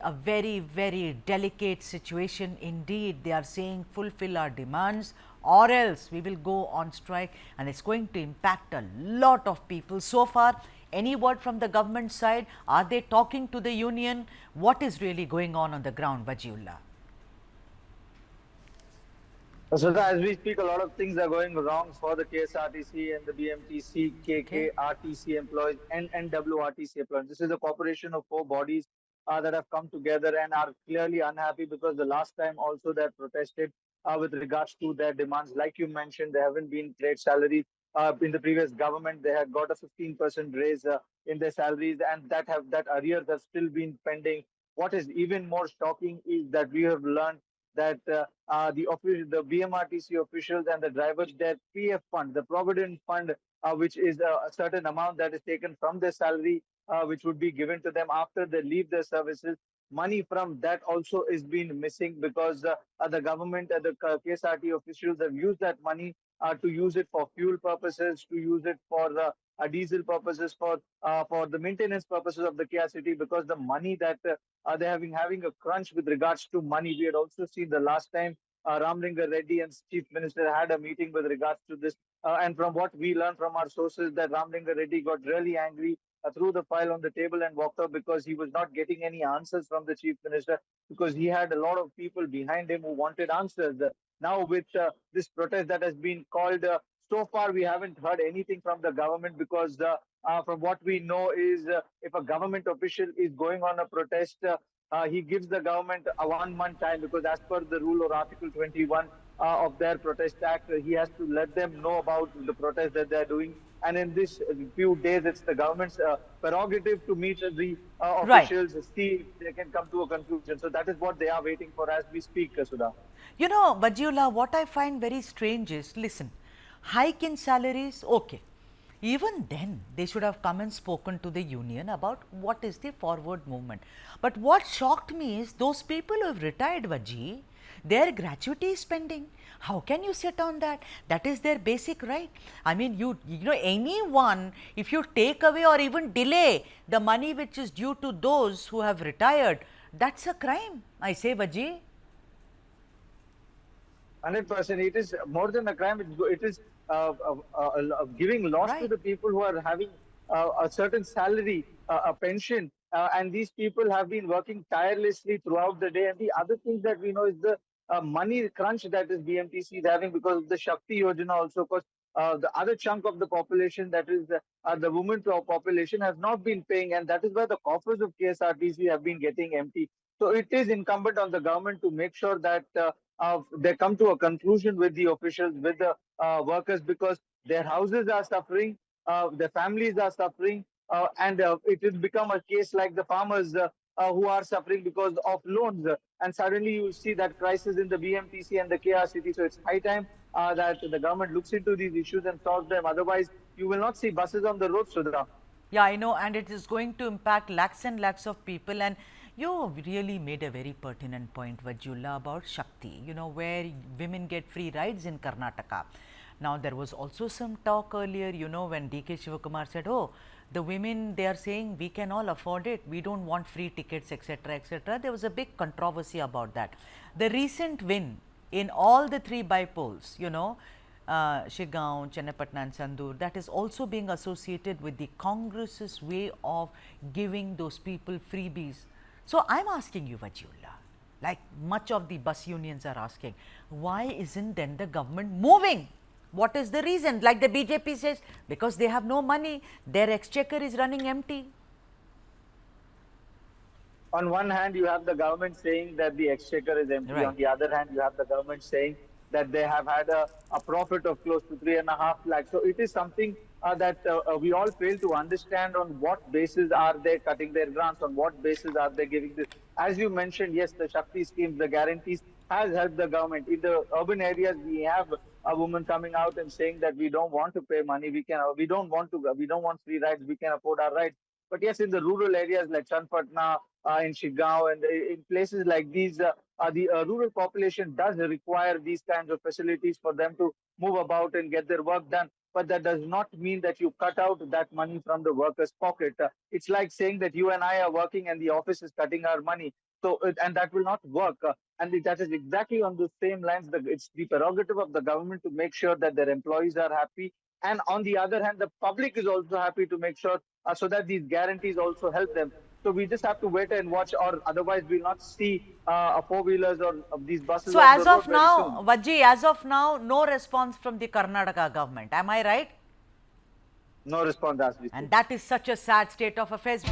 a very, very delicate situation indeed. They are saying fulfill our demands or else we will go on strike, and it's going to impact a lot of people. So far, any word from the government side? Are they talking to the union? What is really going on the ground, Wajiullah? So as we speak, a lot of things are going wrong for the KSRTC and the BMTC Okay. KKRTC employees and NWRTC employees. This is a corporation of four bodies that have come together and are clearly unhappy because the last time also they had protested with regards to their demands. Like you mentioned, they haven't been paid salary. In the previous government, they had got a 15% raise in their salaries, and that arrears have still been pending. What is even more shocking is that we have learned that the BMRTC officials and the drivers, their PF fund, the provident fund, which is a certain amount that is taken from their salary, which would be given to them after they leave their services. Money from that also is being missing because the government, the KSRT officials have used that money to use it for fuel purposes, to use it for diesel purposes, for the maintenance purposes of the KSRT, because the money that they're having a crunch with regards to money. We had also seen the last time Ramlinga Reddy and Chief Minister had a meeting with regards to this. And from what we learned from our sources, that Ramlinga Reddy got really angry, threw the file on the table and walked out because he was not getting any answers from the Chief Minister, because he had a lot of people behind him who wanted answers. Now, with this protest that has been called, so far we haven't heard anything from the government, because from what we know is if a government official is going on a protest, he gives the government a 1 month time, because as per the rule or Article 21 of their Protest Act, he has to let them know about the protest that they're doing. And in this few days, it's the government's prerogative to meet the Right. officials, see if they can come to a conclusion. So that is what they are waiting for as we speak, Sudha. You know, Bajula, what I find very strange is, listen, hike in salaries, okay. Even then, they should have come and spoken to the union about what is the forward movement. But what shocked me is those people who have retired, Vaji, their gratuity is pending. How can you sit on that? That is their basic right. I mean, you know, anyone, if you take away or even delay the money which is due to those who have retired, that's a crime. I say, Vaji. 100%. It is more than a crime. It is giving loss to Right. the people who are having a certain salary, a pension, and these people have been working tirelessly throughout the day. And the other thing that we know is the money crunch that is BMTC is having because of the Shakti Yojana also. Because the other chunk of the population, that is the women population, has not been paying, and that is why the coffers of KSRTC have been getting empty. So it is incumbent on the government to make sure that they come to a conclusion with the officials, with the workers, because their houses are suffering, their families are suffering, and it will become a case like the farmers who are suffering because of loans. And suddenly you see that crisis in the BMTC and the KRCT. So it's high time that the government looks into these issues and solves them. Otherwise, you will not see buses on the road, Sudha. Yeah, I know, and it is going to impact lakhs and lakhs of people. And you really made a very pertinent point, Vajula, about Shakti, you know, where women get free rides in Karnataka. Now, there was also some talk earlier, you know, when DK Shivakumar said, oh, the women, they are saying we can all afford it, we don't want free tickets, etc., etc. There was a big controversy about that. The recent win in all the three bipoles, you know, Shigaon, Chennapatna and Sandur, that is also being associated with the Congress's way of giving those people freebies. So, I am asking you, Vajullah, like much of the bus unions are asking, why isn't then the government moving? What is the reason? Like the BJP says, because they have no money, their exchequer is running empty. On one hand, you have the government saying that the exchequer is empty. Right. On the other hand, you have the government saying that they have had a profit of close to 3.5 lakhs. So it is something that we all fail to understand on what basis are they cutting their grants, on what basis are they giving this. As you mentioned, yes, the Shakti schemes, the guarantees has helped the government. In the urban areas, we have a woman coming out and saying that we don't want to pay money, we don't want free rides, we can afford our rides. But yes, in the rural areas like Chanpatna, in Shigao, and in places like these, the rural population does require these kinds of facilities for them to move about and get their work done. But that does not mean that you cut out that money from the workers' pocket. It's like saying that you and I are working and the office is cutting our money. And that will not work. That is exactly on the same lines. It's the prerogative of the government to make sure that their employees are happy. And on the other hand, the public is also happy to make sure so that these guarantees also help them. So we just have to wait and watch, or otherwise we'll not see four-wheelers or these buses So on the as road of very soon. now, Vajji, as of now, no response from the Karnataka government. Am I right? No response as we And speak. that is such a sad state of affairs.